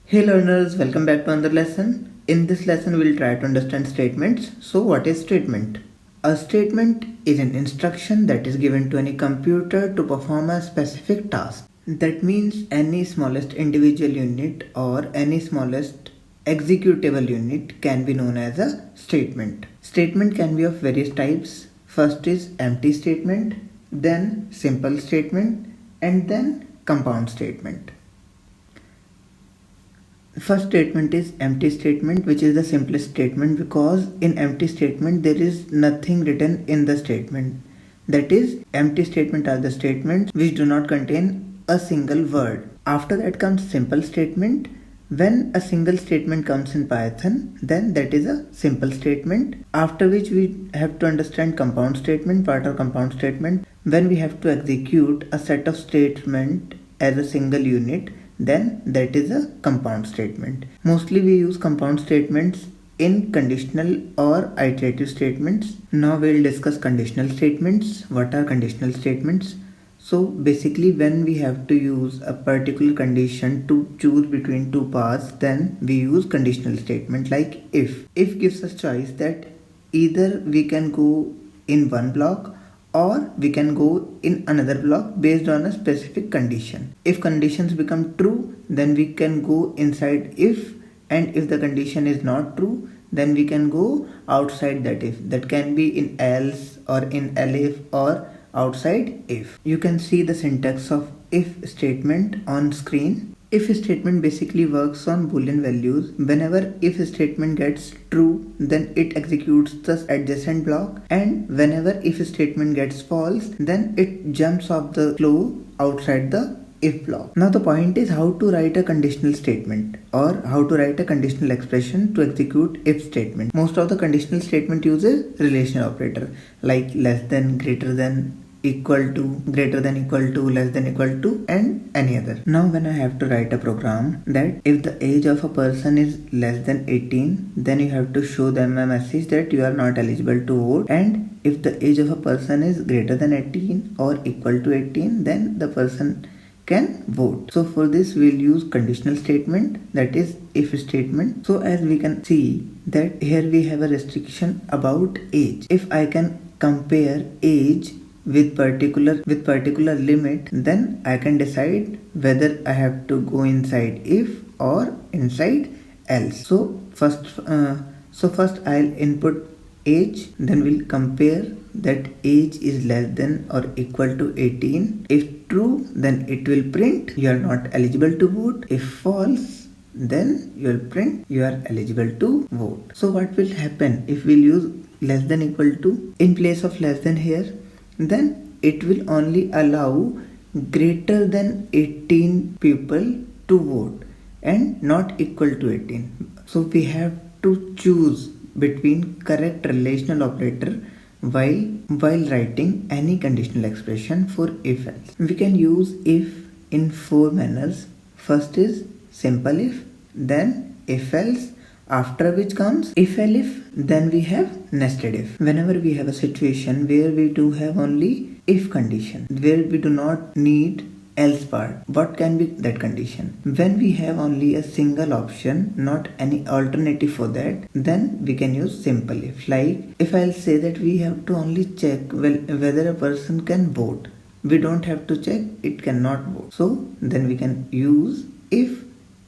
Hey learners, welcome back to another lesson. In this lesson, we'll try to understand statements. So, what is statement? A statement is an instruction that is given to any computer to perform a specific task. That means any smallest individual unit or any smallest executable unit can be known as a statement. Statement can be of various types. First is empty statement, then simple statement, and then compound statement. First statement is empty statement, which is the simplest statement because in empty statement there is nothing written in the statement. That is, empty statement are the statements which do not contain a single word. After that comes simple statement. When a single statement comes in Python, then that is a simple statement. After which we have to understand compound statement, part of compound statement. When we have to execute a set of statement as a single unit, then that is a compound statement. Mostly we use compound statements in conditional or iterative statements. Now we'll discuss conditional statements. What are conditional statements? So basically when we have to use a particular condition to choose between two paths, then we use conditional statement like if. If gives us choice that either we can go in one block or we can go in another block based on a specific condition. If conditions become true, then we can go inside if, and if the condition is not true, then we can go outside that if. That can be in else or in elif or outside if. You can see the syntax of if statement on screen. If statement basically works on boolean values. Whenever if statement gets true, then it executes the adjacent block, and whenever if statement gets false, then it jumps off the flow outside the if block. Now the point is how to write a conditional statement or how to write a conditional expression to execute if statement. Most of the conditional statement uses relational operator like less than, greater than, equal to, greater than equal to, less than equal to, and any other. Now when I have to write a program that if the age of a person is less than 18, then you have to show them a message that you are not eligible to vote, and if the age of a person is greater than 18 or equal to 18, then the person can vote. So for this we'll use conditional statement, that is if statement. So as we can see that here we have a restriction about age. If I can compare age with particular limit, then I can decide whether I have to go inside if or inside else. So first I'll input age, then we'll compare that age is less than or equal to 18. If true, then it will print you are not eligible to vote. If false, then you will print you are eligible to vote. So what will happen if we'll use less than equal to in place of less than here? Then it will only allow greater than 18 people to vote and not equal to 18. So we have to choose between correct relational operator while writing any conditional expression for if else. We can use if in four manners. First is simple if, then if else, after which comes if elif, then we have nested if. Whenever we have a situation where we do have only if condition, where we do not need else part, what can be that condition? When we have only a single option, not any alternative for that, then we can use simple if. Like if I'll say that we have to only check whether a person can vote, we don't have to check it cannot vote. So then we can use if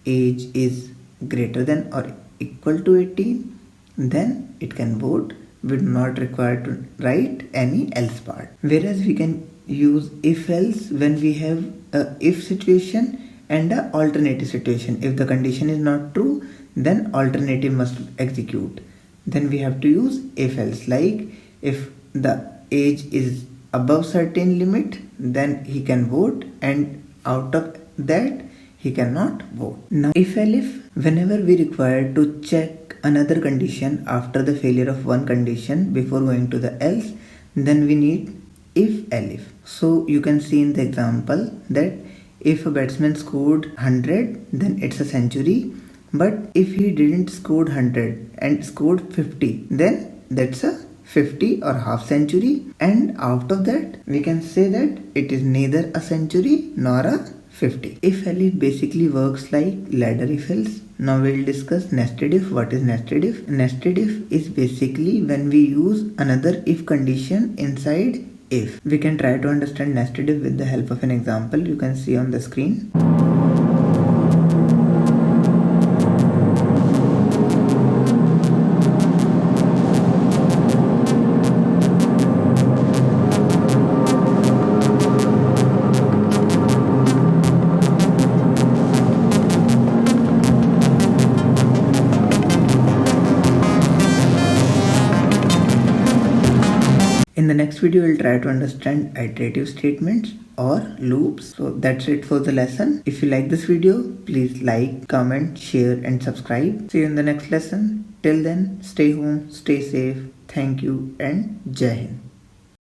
age is greater than or equal to 18, then it can vote. We do not require to write any else part. Whereas we can use if else when we have a if situation and a alternative situation. If the condition is not true, then alternative must execute. Then we have to use if else. Like if the age is above certain limit, then he can vote, and out of that he cannot vote. Now if elif, whenever we require to check another condition after the failure of one condition before going to the else, then we need if elif. So you can see in the example that if a batsman scored 100, then it's a century, but if he didn't scored 100 and scored 50, then that's a 50 or half century, and out of that we can say that it is neither a century nor a 50. If else basically works like ladder if else. Now we'll discuss nested if. What is nested if? Nested if is basically when we use another if condition inside if. We can try to understand nested if with the help of an example you can see on the screen. In the next video, we'll try to understand iterative statements or loops. So that's it for the lesson. If you like this video, please like, comment, share and subscribe. See you in the next lesson. Till then, stay home, stay safe. Thank you and Jai Hind.